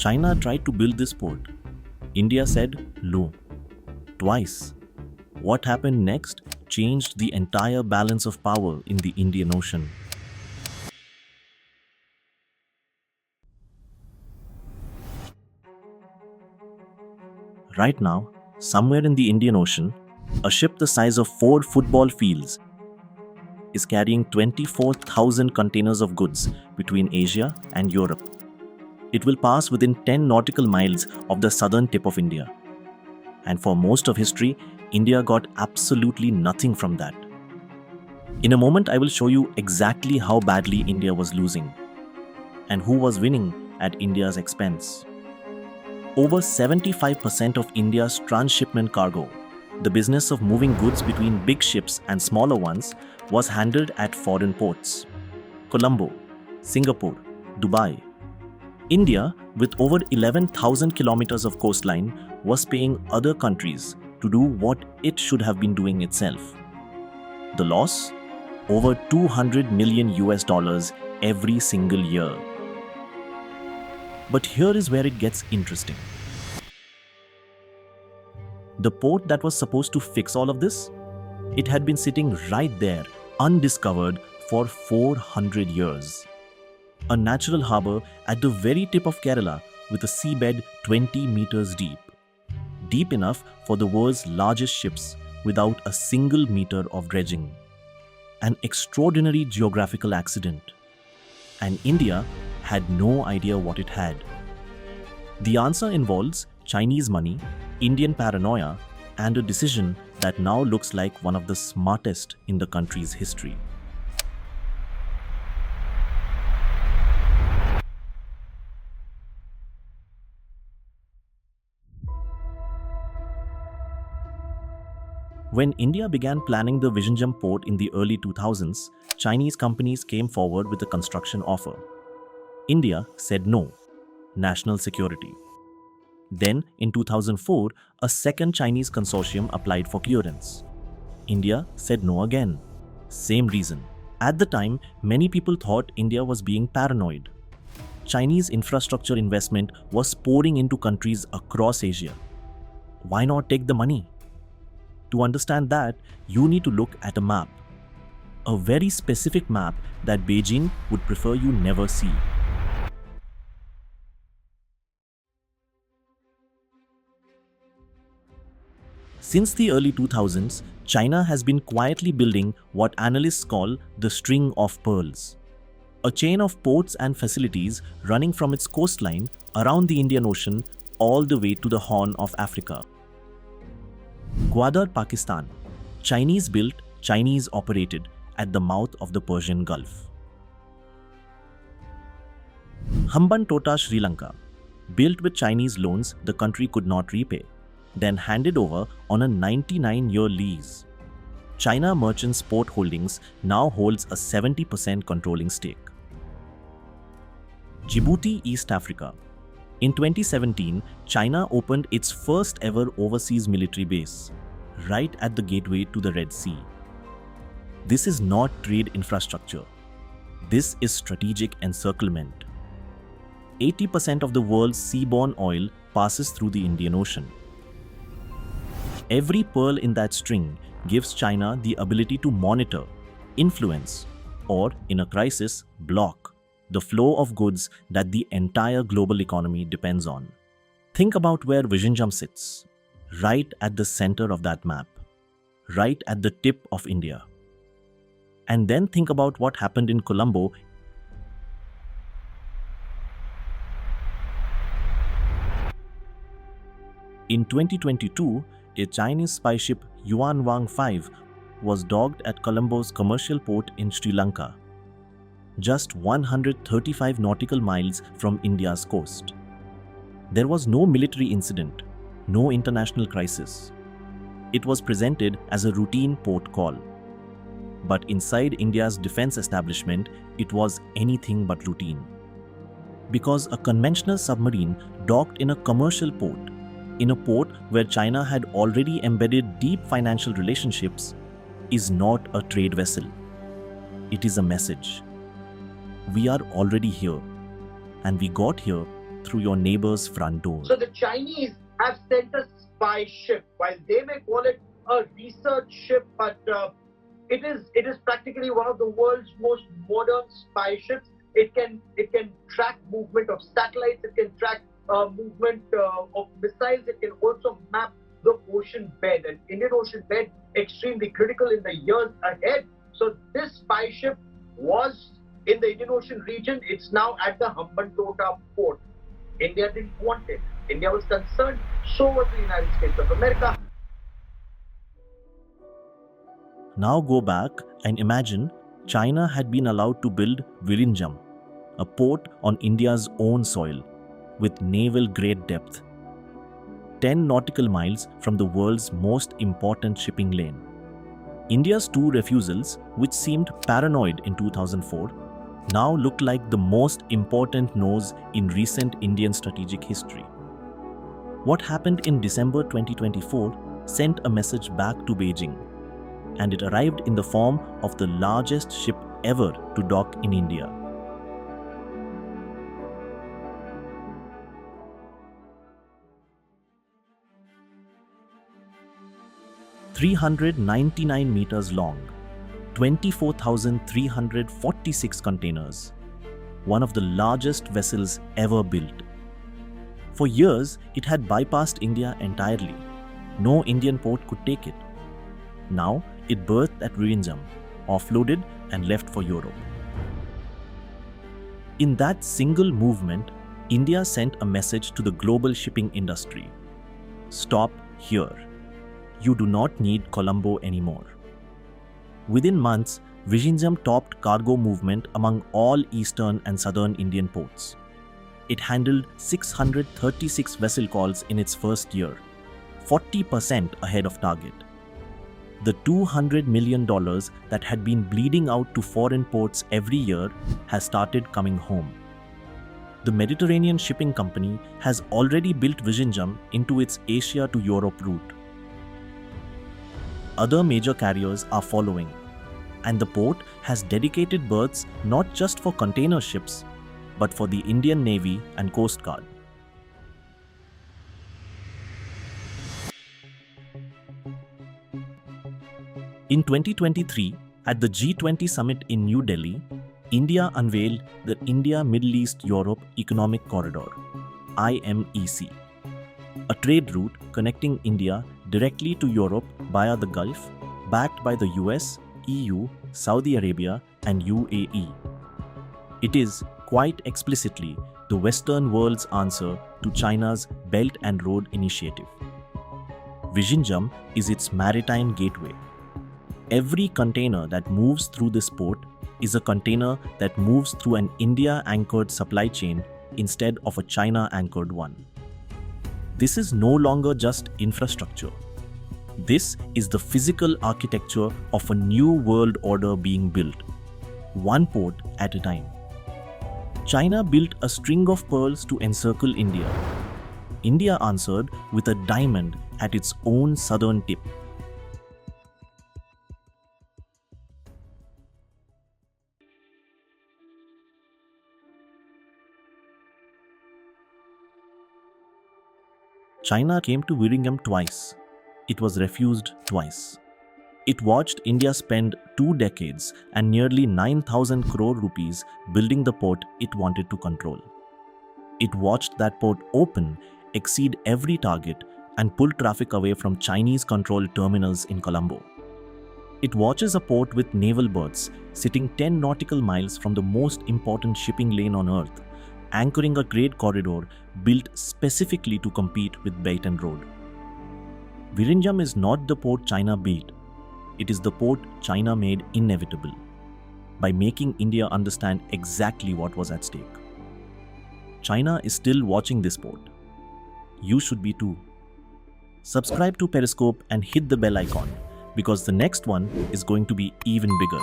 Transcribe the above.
China tried to build this port. India said no. Twice. What happened next changed the entire balance of power in the Indian Ocean. Right now, somewhere in the Indian Ocean, a ship the size of 4 football fields is carrying 24,000 containers of goods between Asia and Europe. It will pass within 10 nautical miles of the southern tip of India. And for most of history, India got absolutely nothing from that. In a moment, I will show you exactly how badly India was losing and who was winning at India's expense. Over 75% of India's transshipment cargo, the business of moving goods between big ships and smaller ones, was handled at foreign ports. Colombo, Singapore, Dubai. India, with over 11,000 kilometers of coastline, was paying other countries to do what it should have been doing itself. The loss? Over 200 million US dollars every single year. But here is where it gets interesting. The port that was supposed to fix all of this, it had been sitting right there, undiscovered for 400 years. A natural harbour at the very tip of Kerala with a seabed 20 meters deep. Deep enough for the world's largest ships without a single meter of dredging. An extraordinary geographical accident. And India had no idea what it had. The answer involves Chinese money, Indian paranoia, and a decision that now looks like one of the smartest in the country's history. When India began planning the Vizhinjam port in the early 2000s, Chinese companies came forward with a construction offer. India said no. National security. Then, in 2004, a second Chinese consortium applied for clearance. India said no again. Same reason. At the time, many people thought India was being paranoid. Chinese infrastructure investment was pouring into countries across Asia. Why not take the money? To understand that, you need to look at a map. A very specific map that Beijing would prefer you never see. Since the early 2000s, China has been quietly building what analysts call the string of pearls. A chain of ports and facilities running from its coastline around the Indian Ocean all the way to the Horn of Africa. Gwadar, Pakistan. Chinese built, Chinese operated at the mouth of the Persian Gulf. Hambantota, Sri Lanka. Built with Chinese loans the country could not repay, then handed over on a 99-year lease. China Merchants Port Holdings now holds a 70% controlling stake. Djibouti, East Africa. In 2017, China opened its first ever overseas military base, right at the gateway to the Red Sea. This is not trade infrastructure. This is strategic encirclement. 80% of the world's seaborne oil passes through the Indian Ocean. Every pearl in that string gives China the ability to monitor, influence, or, in a crisis, block the flow of goods that the entire global economy depends on. Think about where Vizhinjam sits, right at the center of that map, right at the tip of India. And then think about what happened in Colombo. In 2022, a Chinese spy ship Yuan Wang 5 was docked at Colombo's commercial port in Sri Lanka, just 135 nautical miles from India's coast. There was no military incident, no international crisis. It was presented as a routine port call. But inside India's defense establishment, it was anything but routine. Because a conventional submarine docked in a commercial port, in a port where China had already embedded deep financial relationships, is not a trade vessel. It is a message. We are already here, and we got here through your neighbor's front door. So the Chinese have sent a spy ship. While they may call it a research ship, but it is practically one of the world's most modern spy ships. It can track movement of satellites. It can track movement of missiles. It can also map the ocean bed, and Indian Ocean bed extremely critical in the years ahead. So this spy ship was in the Indian Ocean region. It's now at the Hambantota port. India didn't want it. India was concerned. So was the United States of America. Now go back and imagine China had been allowed to build Vizhinjam, a port on India's own soil, with naval-grade depth, 10 nautical miles from the world's most important shipping lane. India's two refusals, which seemed paranoid in 2004, now look like the most important no's in recent Indian strategic history. What happened in December 2024 sent a message back to Beijing, and it arrived in the form of the largest ship ever to dock in India. "399 meters long, 24,346 containers, one of the largest vessels ever built. For years, it had bypassed India entirely. No Indian port could take it. Now, it berthed at Vizhinjam, offloaded and left for Europe. In that single movement, India sent a message to the global shipping industry. Stop here. You do not need Colombo anymore. Within months, Vizhinjam topped cargo movement among all eastern and southern Indian ports. It handled 636 vessel calls in its first year, 40% ahead of target. The $200 million that had been bleeding out to foreign ports every year has started coming home. The Mediterranean Shipping Company has already built Vizhinjam into its Asia to Europe route. Other major carriers are following, and the port has dedicated berths not just for container ships, but for the Indian Navy and Coast Guard. In 2023, at the G20 summit in New Delhi, India unveiled the India-Middle East-Europe Economic Corridor, IMEC, a trade route connecting India directly to Europe via the Gulf, backed by the US, EU, Saudi Arabia, and UAE. It is, quite explicitly, the Western world's answer to China's Belt and Road Initiative. Vizhinjam is its maritime gateway. Every container that moves through this port is a container that moves through an India-anchored supply chain instead of a China-anchored one. This is no longer just infrastructure. This is the physical architecture of a new world order being built, one port at a time. China built a string of pearls to encircle India. India answered with a diamond at its own southern tip. China came to Vizhinjam twice. It was refused twice. It watched India spend 2 decades and nearly 9,000 crore rupees building the port it wanted to control. It watched that port open, exceed every target, and pull traffic away from Chinese-controlled terminals in Colombo. It watches a port with naval berths sitting 10 nautical miles from the most important shipping lane on Earth, anchoring a great corridor built specifically to compete with Belt and Road. Vizhinjam is not the port China built. It is the port China made inevitable by making India understand exactly what was at stake. China is still watching this port. You should be too. Subscribe to Periscope and hit the bell icon because the next one is going to be even bigger.